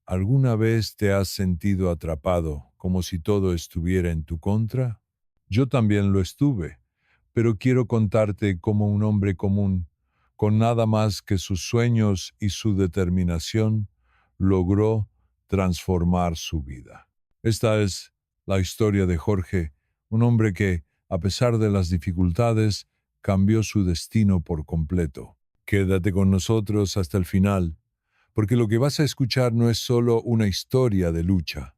¿Alguna vez te has sentido atrapado, como si todo estuviera en tu contra? Yo también lo estuve, pero quiero contarte cómo un hombre común, con nada más que sus sueños y su determinación, logró transformar su vida. Esta es la historia de Jorge, un hombre que, a pesar de las dificultades, cambió su destino por completo. Quédate con nosotros hasta el final, porque lo que vas a escuchar no es solo una historia de lucha,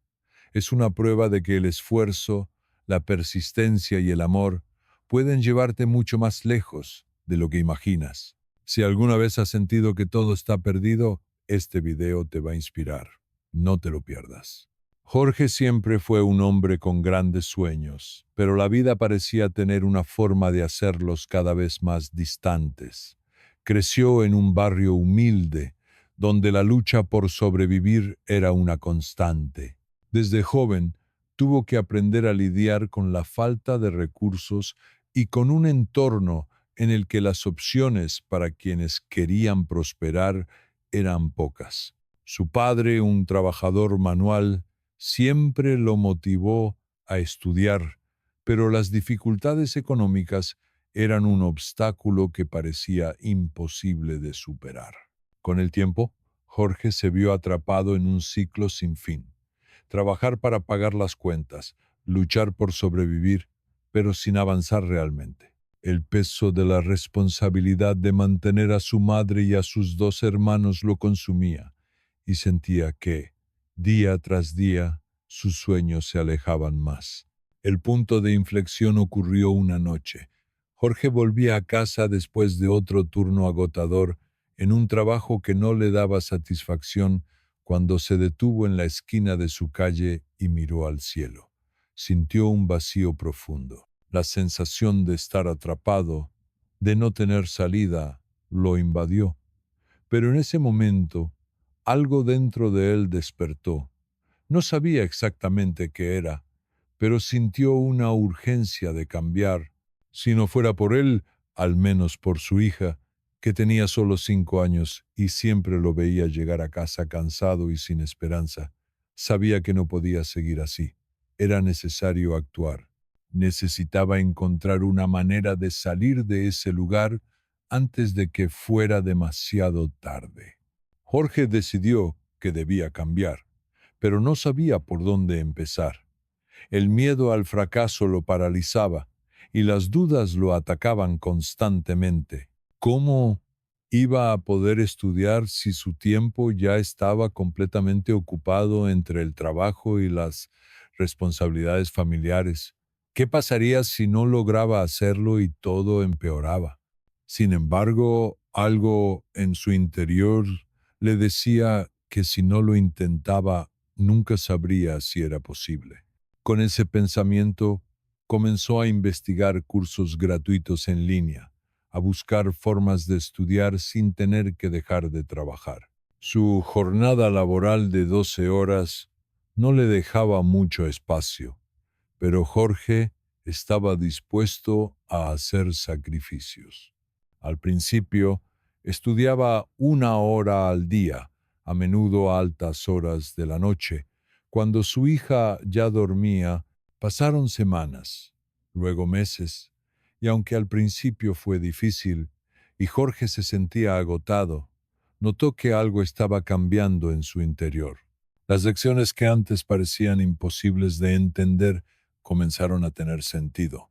es una prueba de que el esfuerzo, la persistencia y el amor pueden llevarte mucho más lejos de lo que imaginas. Si alguna vez has sentido que todo está perdido, este video te va a inspirar. No te lo pierdas. Jorge siempre fue un hombre con grandes sueños, pero la vida parecía tener una forma de hacerlos cada vez más distantes. Creció en un barrio humilde, donde la lucha por sobrevivir era una constante. Desde joven, tuvo que aprender a lidiar con la falta de recursos y con un entorno en el que las opciones para quienes querían prosperar eran pocas. Su padre, un trabajador manual, siempre lo motivó a estudiar, pero las dificultades económicas eran un obstáculo que parecía imposible de superar. Con el tiempo, Jorge se vio atrapado en un ciclo sin fin. Trabajar para pagar las cuentas, luchar por sobrevivir, pero sin avanzar realmente. El peso de la responsabilidad de mantener a su madre y a sus dos hermanos lo consumía, y sentía que, día tras día, sus sueños se alejaban más. El punto de inflexión ocurrió una noche. Jorge volvía a casa después de otro turno agotador en un trabajo que no le daba satisfacción cuando se detuvo en la esquina de su calle y miró al cielo. Sintió un vacío profundo. La sensación de estar atrapado, de no tener salida, lo invadió. Pero en ese momento, algo dentro de él despertó. No sabía exactamente qué era, pero sintió una urgencia de cambiar. Si no fuera por él, al menos por su hija, que tenía solo 5 años y siempre lo veía llegar a casa cansado y sin esperanza. Sabía que no podía seguir así. Era necesario actuar. Necesitaba encontrar una manera de salir de ese lugar antes de que fuera demasiado tarde. Jorge decidió que debía cambiar, pero no sabía por dónde empezar. El miedo al fracaso lo paralizaba y las dudas lo atacaban constantemente. ¿Cómo iba a poder estudiar si su tiempo ya estaba completamente ocupado entre el trabajo y las responsabilidades familiares? ¿Qué pasaría si no lograba hacerlo y todo empeoraba? Sin embargo, algo en su interior le decía que si no lo intentaba, nunca sabría si era posible. Con ese pensamiento, comenzó a investigar cursos gratuitos en línea, a buscar formas de estudiar sin tener que dejar de trabajar. Su jornada laboral de 12 horas no le dejaba mucho espacio, pero Jorge estaba dispuesto a hacer sacrificios. Al principio, estudiaba 1 hora al día, a menudo a altas horas de la noche. Cuando su hija ya dormía, pasaron semanas, luego meses, y aunque al principio fue difícil y Jorge se sentía agotado, notó que algo estaba cambiando en su interior. Las lecciones que antes parecían imposibles de entender comenzaron a tener sentido.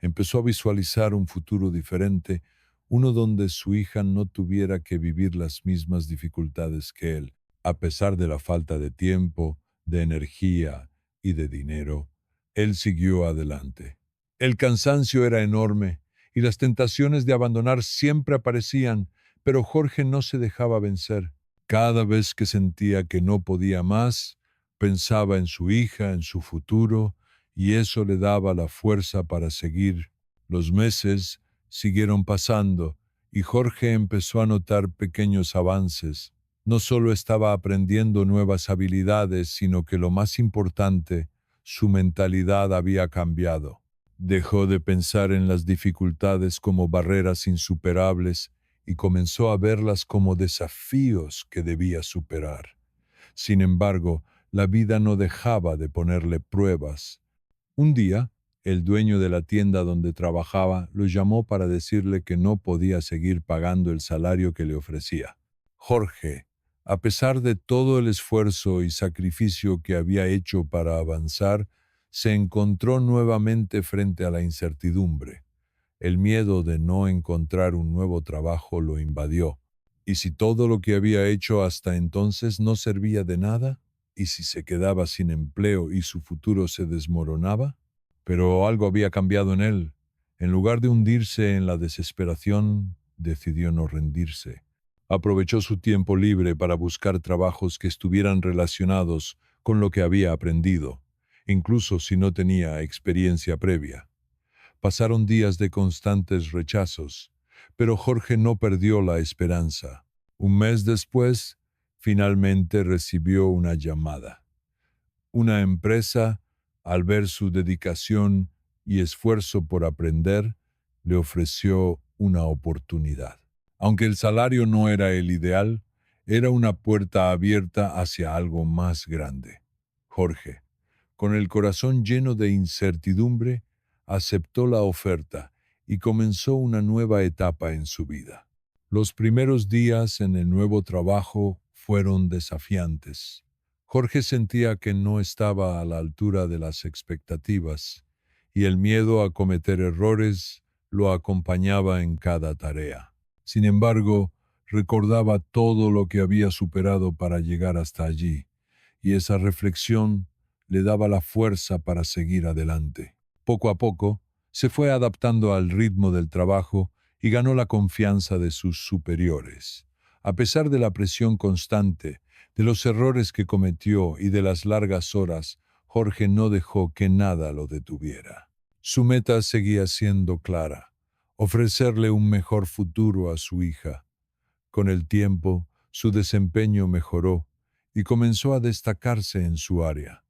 Empezó a visualizar un futuro diferente, uno donde su hija no tuviera que vivir las mismas dificultades que él. A pesar de la falta de tiempo, de energía y de dinero, él siguió adelante. El cansancio era enorme y las tentaciones de abandonar siempre aparecían, pero Jorge no se dejaba vencer. Cada vez que sentía que no podía más, pensaba en su hija, en su futuro, y eso le daba la fuerza para seguir. Los meses siguieron pasando y Jorge empezó a notar pequeños avances. No solo estaba aprendiendo nuevas habilidades, sino que lo más importante, su mentalidad había cambiado. Dejó de pensar en las dificultades como barreras insuperables y comenzó a verlas como desafíos que debía superar. Sin embargo, la vida no dejaba de ponerle pruebas. Un día, el dueño de la tienda donde trabajaba lo llamó para decirle que no podía seguir pagando el salario que le ofrecía. Jorge, a pesar de todo el esfuerzo y sacrificio que había hecho para avanzar, se encontró nuevamente frente a la incertidumbre. El miedo de no encontrar un nuevo trabajo lo invadió. ¿Y si todo lo que había hecho hasta entonces no servía de nada? ¿Y si se quedaba sin empleo y su futuro se desmoronaba? Pero algo había cambiado en él. En lugar de hundirse en la desesperación, decidió no rendirse. Aprovechó su tiempo libre para buscar trabajos que estuvieran relacionados con lo que había aprendido, incluso si no tenía experiencia previa. Pasaron días de constantes rechazos, pero Jorge no perdió la esperanza. Un mes después, finalmente recibió una llamada. Una empresa, al ver su dedicación y esfuerzo por aprender, le ofreció una oportunidad. Aunque el salario no era el ideal, era una puerta abierta hacia algo más grande. Jorge, con el corazón lleno de incertidumbre, aceptó la oferta y comenzó una nueva etapa en su vida. Los primeros días en el nuevo trabajo fueron desafiantes. Jorge sentía que no estaba a la altura de las expectativas y el miedo a cometer errores lo acompañaba en cada tarea. Sin embargo, recordaba todo lo que había superado para llegar hasta allí, y esa reflexión le daba la fuerza para seguir adelante. Poco a poco, se fue adaptando al ritmo del trabajo y ganó la confianza de sus superiores. A pesar de la presión constante, de los errores que cometió y de las largas horas, Jorge no dejó que nada lo detuviera. Su meta seguía siendo clara: ofrecerle un mejor futuro a su hija. Con el tiempo, su desempeño mejoró y comenzó a destacarse en su área.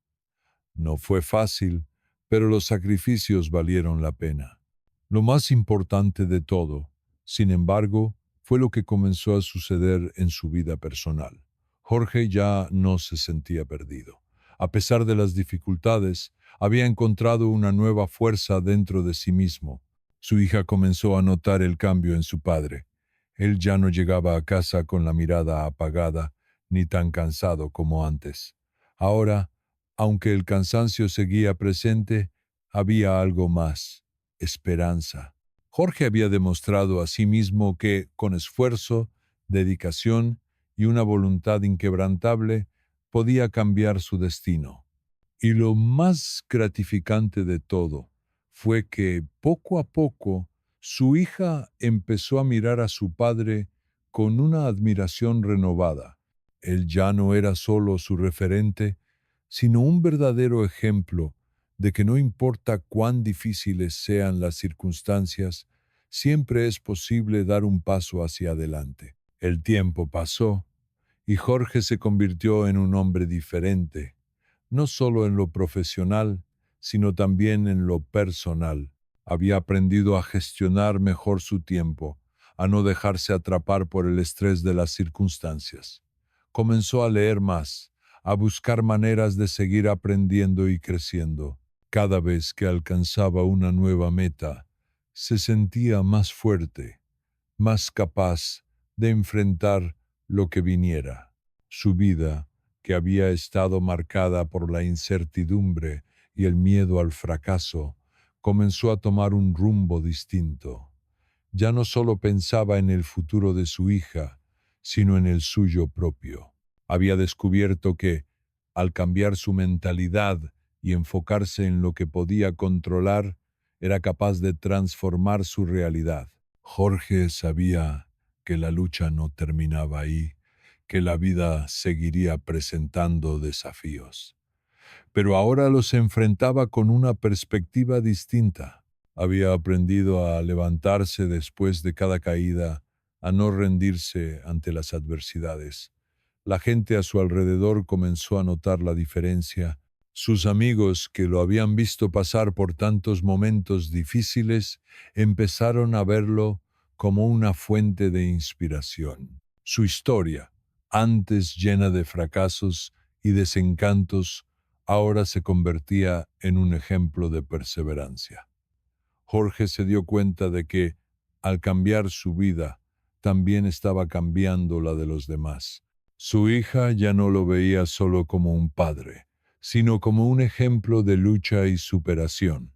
No fue fácil, pero los sacrificios valieron la pena. Lo más importante de todo, sin embargo, fue lo que comenzó a suceder en su vida personal. Jorge ya no se sentía perdido. A pesar de las dificultades, había encontrado una nueva fuerza dentro de sí mismo. Su hija comenzó a notar el cambio en su padre. Él ya no llegaba a casa con la mirada apagada, ni tan cansado como antes. Ahora, aunque el cansancio seguía presente, había algo más: esperanza. Jorge había demostrado a sí mismo que, con esfuerzo, dedicación y una voluntad inquebrantable, podía cambiar su destino. Y lo más gratificante de todo fue que, poco a poco, su hija empezó a mirar a su padre con una admiración renovada. Él ya no era solo su referente, sino un verdadero ejemplo de que no importa cuán difíciles sean las circunstancias, siempre es posible dar un paso hacia adelante. El tiempo pasó y Jorge se convirtió en un hombre diferente, no solo en lo profesional, sino también en lo personal. Había aprendido a gestionar mejor su tiempo, a no dejarse atrapar por el estrés de las circunstancias. Comenzó a leer más, a buscar maneras de seguir aprendiendo y creciendo. Cada vez que alcanzaba una nueva meta, se sentía más fuerte, más capaz de enfrentar lo que viniera. Su vida, que había estado marcada por la incertidumbre y el miedo al fracaso, comenzó a tomar un rumbo distinto. Ya no solo pensaba en el futuro de su hija, sino en el suyo propio. Había descubierto que, al cambiar su mentalidad y enfocarse en lo que podía controlar, era capaz de transformar su realidad. Jorge sabía que la lucha no terminaba ahí, que la vida seguiría presentando desafíos. Pero ahora los enfrentaba con una perspectiva distinta. Había aprendido a levantarse después de cada caída, a no rendirse ante las adversidades. La gente a su alrededor comenzó a notar la diferencia. Sus amigos, que lo habían visto pasar por tantos momentos difíciles, empezaron a verlo como una fuente de inspiración. Su historia, antes llena de fracasos y desencantos, ahora se convertía en un ejemplo de perseverancia. Jorge se dio cuenta de que, al cambiar su vida, también estaba cambiando la de los demás. Su hija ya no lo veía solo como un padre, sino como un ejemplo de lucha y superación.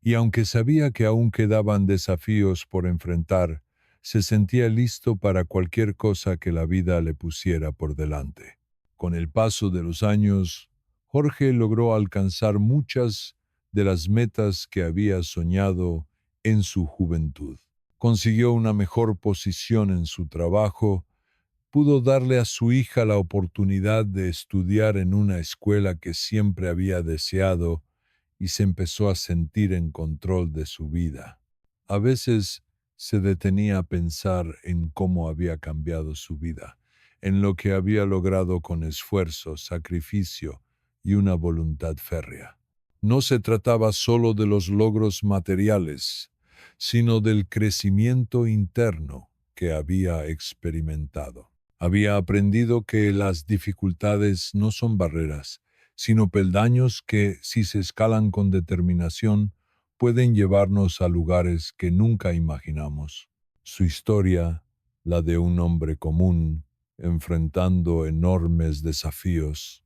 Y aunque sabía que aún quedaban desafíos por enfrentar, se sentía listo para cualquier cosa que la vida le pusiera por delante. Con el paso de los años, Jorge logró alcanzar muchas de las metas que había soñado en su juventud. Consiguió una mejor posición en su trabajo, pudo darle a su hija la oportunidad de estudiar en una escuela que siempre había deseado y se empezó a sentir en control de su vida. A veces se detenía a pensar en cómo había cambiado su vida, en lo que había logrado con esfuerzo, sacrificio y una voluntad férrea. No se trataba solo de los logros materiales, sino del crecimiento interno que había experimentado. Había aprendido que las dificultades no son barreras, sino peldaños que, si se escalan con determinación, pueden llevarnos a lugares que nunca imaginamos. Su historia, la de un hombre común, enfrentando enormes desafíos,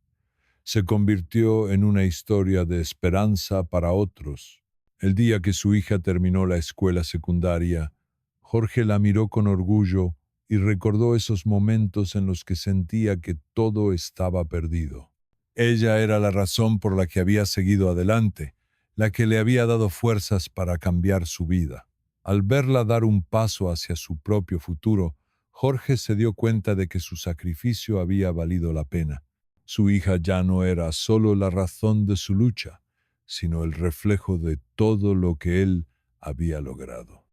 se convirtió en una historia de esperanza para otros. El día que su hija terminó la escuela secundaria, Jorge la miró con orgullo y recordó esos momentos en los que sentía que todo estaba perdido. Ella era la razón por la que había seguido adelante, la que le había dado fuerzas para cambiar su vida. Al verla dar un paso hacia su propio futuro, Jorge se dio cuenta de que su sacrificio había valido la pena. Su hija ya no era solo la razón de su lucha, sino el reflejo de todo lo que él había logrado.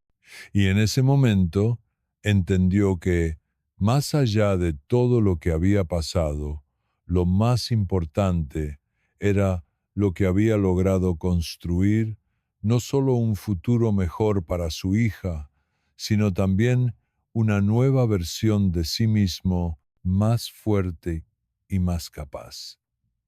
Y en ese momento entendió que, más allá de todo lo que había pasado, lo más importante era lo que había logrado construir, no solo un futuro mejor para su hija, sino también una nueva versión de sí mismo más fuerte y más capaz.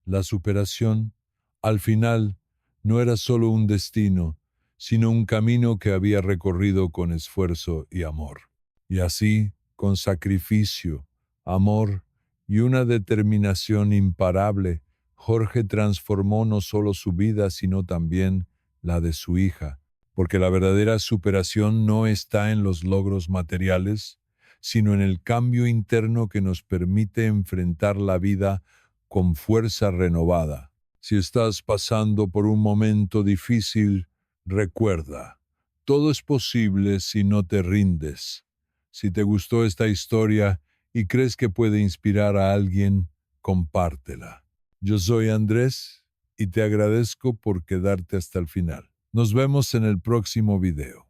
La superación, al final, no era solo un destino, sino un camino que había recorrido con esfuerzo y amor. Y así, con sacrificio, amor y una determinación imparable, Jorge transformó no solo su vida, sino también la de su hija, porque la verdadera superación no está en los logros materiales, sino en el cambio interno que nos permite enfrentar la vida con fuerza renovada. Si estás pasando por un momento difícil, recuerda, todo es posible si no te rindes. Si te gustó esta historia y crees que puede inspirar a alguien, compártela. Yo soy Andrés y te agradezco por quedarte hasta el final. Nos vemos en el próximo video.